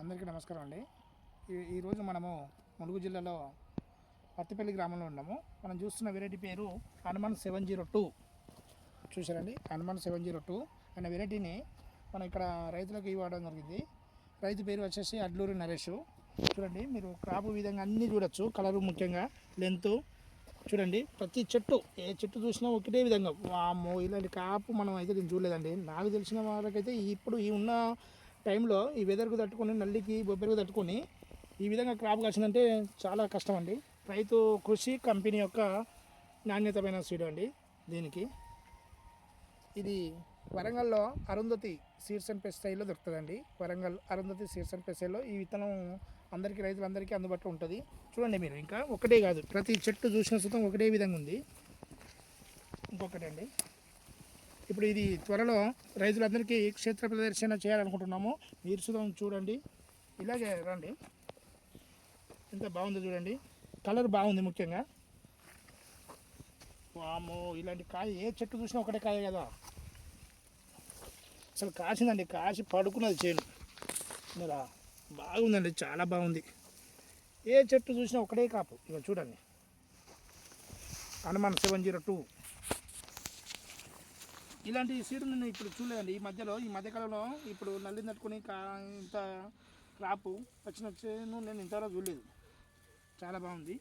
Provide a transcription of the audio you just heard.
అందరికీ నమస్కారం అండి. ఈరోజు మనము ములుగు జిల్లాలో పత్తిపల్లి గ్రామంలో ఉన్నాము. మనం చూస్తున్న వెరైటీ పేరు హనుమాన్ 702. చూసారండి, హనుమాన్ 702 అనే వెరైటీని మనం ఇక్కడ రైతులకు ఇవ్వడం జరిగింది. రైతు పేరు వచ్చేసి అడ్లూరి నరేష్. చూడండి, మీరు క్రాపు విధంగా అన్నీ చూడొచ్చు. కలరు ముఖ్యంగా లెంత్ చూడండి. ప్రతి చెట్టు ఏ చెట్టు చూసినా ఒకటే విధంగా. వామ్మో, ఇలాంటి కాపు మనం అయితే నేను చూడలేదండి. నాకు తెలిసిన వాళ్ళకైతే ఇప్పుడు ఈ ఉన్న టైంలో ఈ వెదర్కు తట్టుకొని, నల్లికి బొబ్బెరకు తట్టుకొని ఈ విధంగా క్రాప్ కాసిందంటే చాలా కష్టం అండి. రైతు కృషి కంపెనీ యొక్క నాణ్యతమైన సీడ్ అండి. దీనికి ఇది వరంగల్లో అరుంధతి సీడ్స్ అండ్ పెస్టైల్లో దొరుకుతుందండి. వరంగల్ అరుంధతి సీడ్స్ అండ్ పెస్టైల్లో ఈ విత్తనం అందరికీ, రైతులందరికీ అందుబాటులో ఉంటుంది. చూడండి, మీరు ఇంకా ఒకటే కాదు, ప్రతి చెట్టు చూసిన సుతం ఒకటే విధంగా ఉంది. ఇంకొకటి అండి, ఇప్పుడు ఇది త్వరలో రైతులందరికీ క్షేత్ర ప్రదర్శన చేయాలనుకుంటున్నాము. మీరు సుతం చూడండి, ఇలాగే రండి. ఎంత బాగుందో చూడండి, కలర్ బాగుంది ముఖ్యంగా. వామో, ఇలాంటి కాయ ఏ చెట్టు చూసినా ఒకటే కాయ కదా. అసలు కాసిందండి, కాసి పడుకున్నది చేను. ఇలా బాగుందండి, చాలా బాగుంది. ఏ చెట్టు చూసినా ఒకటే కాపు. ఇక చూడండి, హనుమాన్ 702 ఇలాంటి సీడ్ నేను ఇప్పుడు చూడలేదండి. ఈ మధ్యకాలంలో ఇప్పుడు నల్లిని తట్టుకొని ఇంత క్రాపు వచ్చిన చేను నేను ఇంతవరకు చూడలేదు. చాలా బాగుంది.